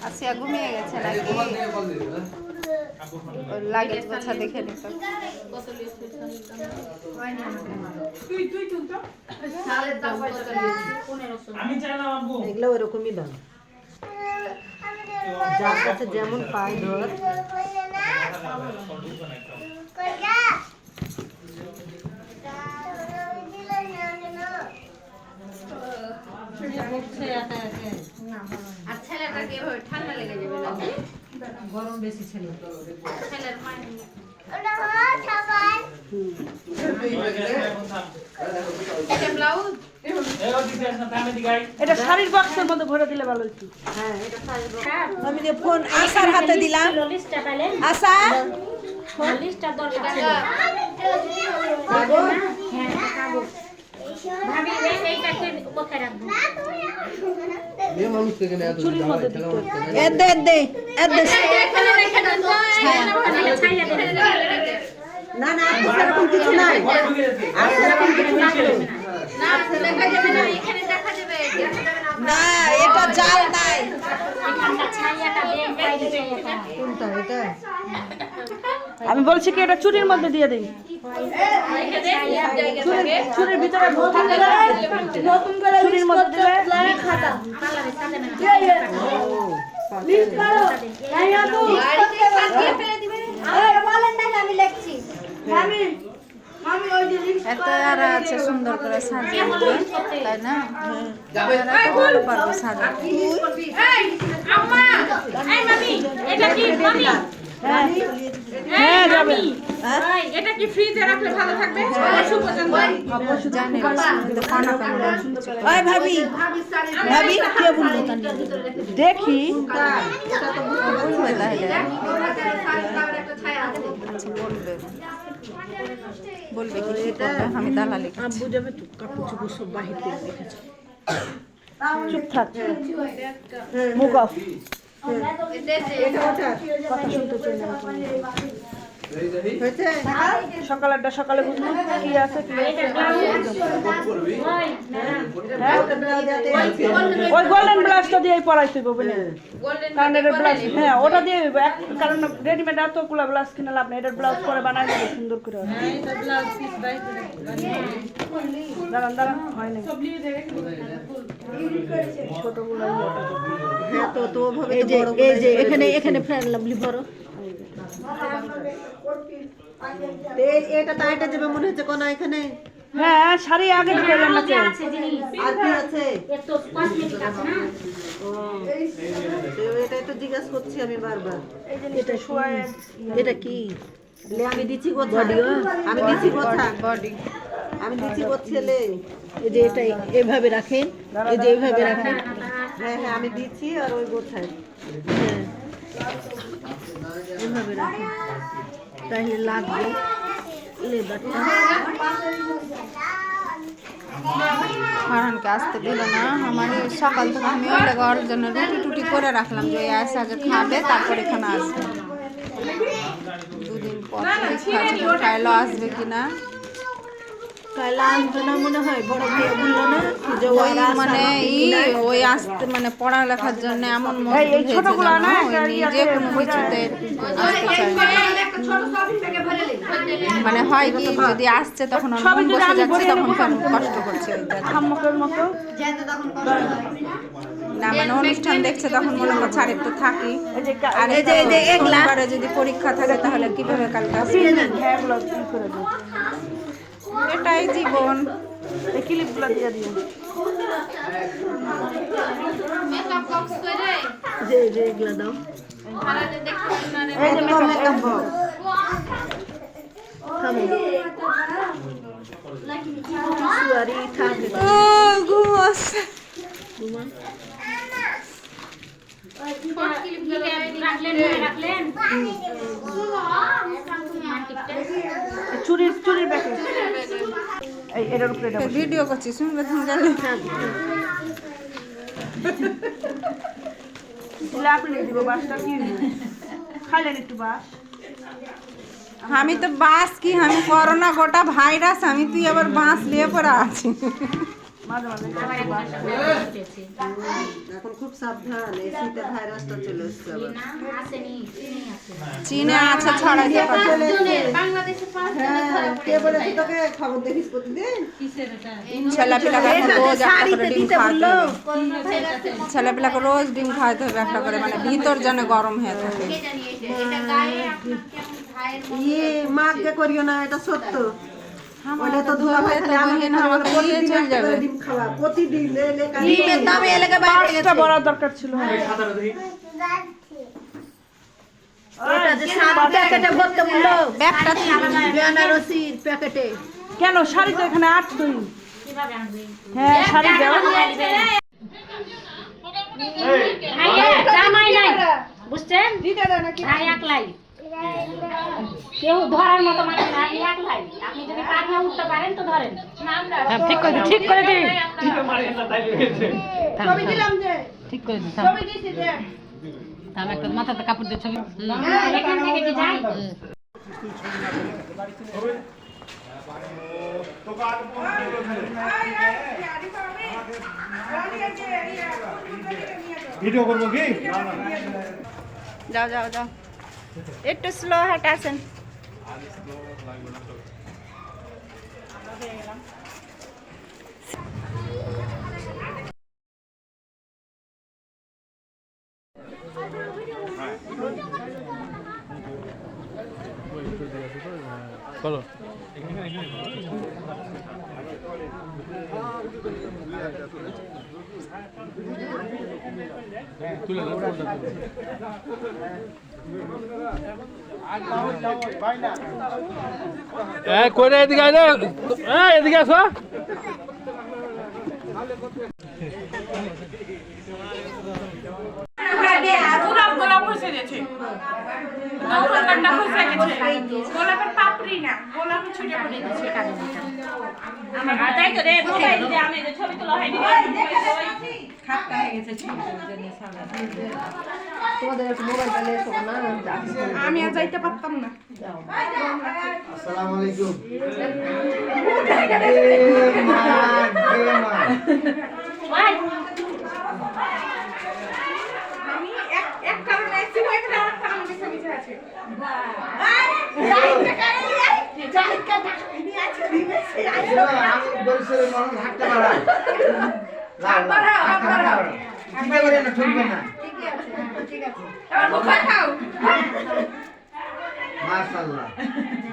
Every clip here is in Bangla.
আসিয়া ঘুমিয়ে গেছে নাকি লাগেজ গোছা দেখে নিত এগুলো ওরকমই দাম যার কাছে যেমন পাই ধর আর ছেলেটাকে ঠান্ডা লেগে যাবে গরম বেশি ছেলে ছেলের এটা শাড়ির বক্সের মধ্যে ভরে দিলে ভালো হতো। আমি যে ফোন আশার হাতে দিলাম আশা না না এরকম কিছু নাই না এটা জাল নাই আমি বলছি কি এটা চুরির মধ্যে দিয়ে দিই চুরির ভিতরে নতুন করে চুরির মধ্যে দিলে খাতা আমি লিখছি এত আর আছে সুন্দর করে সাজিয়ে তাই না পারবো সাজাতে এটা কি ফ্রিজে রাখলে ভালো থাকবে জানি ভাবি ভাবি কে বললো দেখি বলবে তাহলে বলবে কি করবে আমি দালালি আব্বু যাবে তো কাপড় চোপড় সব বাহির থেকে রেখেছে চুপ থাক মুখ অফ সকালেরটা সকালে বুঝলি কি আছে ওই গোল্ডেন ব্লাউজটা দিয়ে পরাইতে হবে কারণ এটার ব্লাউজ হ্যাঁ ওটা দিয়ে কারণ রেডিমেড এতগুলো ব্লাউজ কিনে লাভ নেই এটার ব্লাউজ পরে বানাই দেবে সুন্দর করে দাঁড়ান দাঁড়ান হয় না ছোটগুলো এই যে এখানে এখানে ফ্যান লাভলি ভরো এটা তাইটা যাবে মনে হচ্ছে কোন এখানে হ্যাঁ শাড়ি আগে দিয়ে আছে আর কি আছে এত কসমেটিক আছে না ও এটা একটু জিজ্ঞাসা জিজ্ঞেস করছি আমি বারবার। এই জিনিসটা শোয়ায় এটা কি? আমি দিচ্ছি গোছা, আমি দিচ্ছি গোছা, বডি আমি দিচ্ছি গোছ ছেলে। এই যে এটা এভাবে রাখেন, এই যে এইভাবে রাখেন। হ্যাঁ হ্যাঁ আমি দিচ্ছি আর ওই গোছায়। হ্যাঁ, এভাবে রাখেন, তাহলে লাগবে লেবারটা। হারানকে আসতে দিল না আমার সকাল থেকে আমি ওই লাগে ওর জন্য রুটি টুটি করে রাখলাম যে ওই আসে আগে খাবে তারপর এখানে আসবে। দুদিন পর খাইলো আসবে কিনা। তাহলে আসবে না মনে হয়, বড় ভাইয়া বললো না যে ওই মানে ওই আসতে মানে পড়ালেখার জন্য এমন মজবুত হয়েছে যেন ওই নিজে কোনো কিছুতে আসতে চায় না। মানে হয় কি যদি আসছে তখন ওর মন বসে যাচ্ছে তখন কষ্ট করছে খাম্মকের মতো। না মানে অনুষ্ঠান দেখছে তখন মনে করছে আর একটু থাকি। এই যে আর এই যে শনিবারে যদি পরীক্ষা থাকে তাহলে কিভাবে কালকে আসবে? হ্যাঁ এগুলো কি করে দেবো, এটাই জীবন। এই ক্লিপগুলো দিয়ে দিও। যে এগুলা দাও। এই যে মেকআপ বক্স। থামো, কিছু আর ই থাকে না। ঘুম আসছে। চুরির ব্যাগে এই এটার উপরে এটা বসে। ভিডিও করছি শুনবে তুমি গেলে দিলে আপনি দিব বাসটা কি খাইলেন একটু বাস। আমি তো বাস কি আমি করোনা গোটা ভাইরাস আমি তুই আবার বাস নিয়ে পড়া আছি। মাঝে মাঝে একটু বাস। এখন খুব সাবধান, এই শীতে ভাইরাসটা চলে এসছে আবার। চীনে আছে ছড়াইতে পারে। হ্যাঁ, কে বলেছে তোকে খবর দেখিস প্রতিদিন? ছেলেপিলাকে রোজ একটা করে ডিম খাওয়াতে হবে। ছেলেপিলাকে রোজ ডিম খাওয়াতে হবে একটা করে, মানে ভিতর যেন গরম হয়ে থাকে। ইয়ে মাকে করিও না, এটা সত্য। ওটা তো দুলা ভাই খালি আমাকে আমাকে নিয়ে চলে যাবে। ডিম খাওয়া প্রতিদিন লে কালি। ডিমের দাম এই এলাকায় বাইরে বাসটা বড় দরকার ছিল। এটা যে সাত প্যাকেটে ভর্তি বললো, ব্যাগটা বেনারসির প্যাকেটে। কেন শাড়ি তো এখানে 8 দুই। হ্যাঁ শাড়ি দাও। জামাই নাই বুঝছেন, ভাই একলাই, কেউ ধরার মতো মানুষ না, আপনি একলাই। আপনি যদি পারনা উঠতে পারেন তো ধরেন। ঠিক করে দিই, ছবি দিলাম যে ঠিক করে দিই। ছবি দিছি যে আমি একটা মাথাতে কাপড় দিয়ে ছবি এখান থেকে কি যাই। ভিডিও করবো কি? যাও যাও যাও একটু স্লো হাঁটা আছেন। চলো কইরা এদিকে আয়, এদিকে আসো। গোলাপ খসে গেছে, গোলাপটা খসে গেছে, গোলাপের পাপড়ি না, গোলাপের ছুটে পড়ে গেছে। তাই তো রে, মোবাইল দিয়ে আমি যে ছবি তোলা হয়নি, খাপটা হয়ে গেছে ছবি তোমাদের মোবাইলটা নিয়ে এসো না, আমি আর যাইতে পারতাম না। আসসালামু আলাইকুম। আমি এক কারণে এসেছি, ওই আর কারণে মিশে মিশে আছে।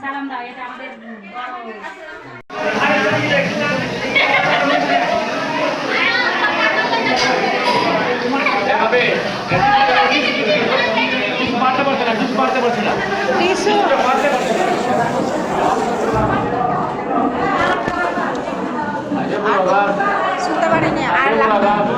সালাম দাও, এটা আমাদের বড় পারতে পারছি না শুনতে পারিনি আর লাগবে আপনাদের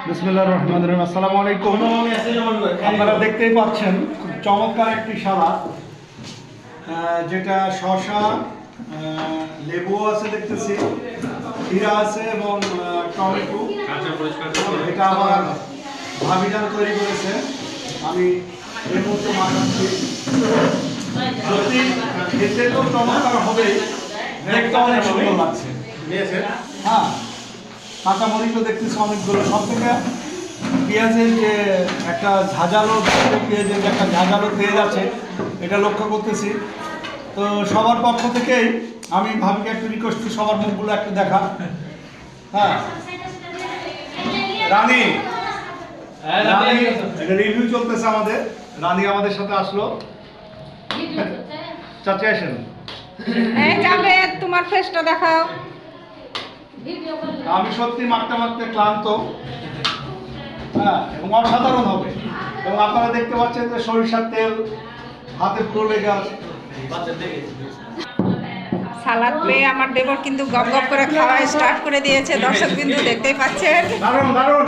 বিসমিল্লাহির রহমানির রহিম। আসসালামু আলাইকুম। আপনারা দেখতেই পাচ্ছেন খুব চমৎকার একটি সালাদ, যেটা শসা, লেবু আছে দেখতেছি, ক্ষীরা আছে এবং টমেটো। এটা আমার ভাবিজান তৈরি করেছে, আমি এর মধ্যে মাখাচ্ছি। সত্যি খেতে তো চমৎকার হবেই, দেখতে অনেক সুন্দর লাগছে। হ্যাঁ, কাঁচামরিচও দেখতেছি অনেকগুলো। সব থেকে পেঁয়াজের যে একটা ঝাঁঝালো, পেঁয়াজের যে একটা ঝাঁঝালো তেল আছে, এটা লক্ষ্য করতেছি। তো সবার পক্ষ থেকেই আমি ভাবিকে একটু রিকোয়েস্ট করি, সবার মুখগুলো একটু দেখা। হ্যাঁ, রানী, রানী এটা রিভিউ চলতেছে আমাদের। রানী আমাদের সাথে আসলো। চাচি আসেন। এই যাবে, তোমার ফেসটা দেখাও। আমি সত্যি মাখতে মাখতে ক্লান্ত। হ্যাঁ, এবং অসাধারণ হবে। এবং আপনারা দেখতে পাচ্ছেন যে সরিষার তেল হাতে পুরো লেগে আছে। সালাদ পেয়ে আমার দেবর কিন্তু গপ গপ করে খাওয়া স্টার্ট করে দিয়েছে। দর্শক বিন্দু দেখতেই পাচ্ছেন। দারুণ দারুণ।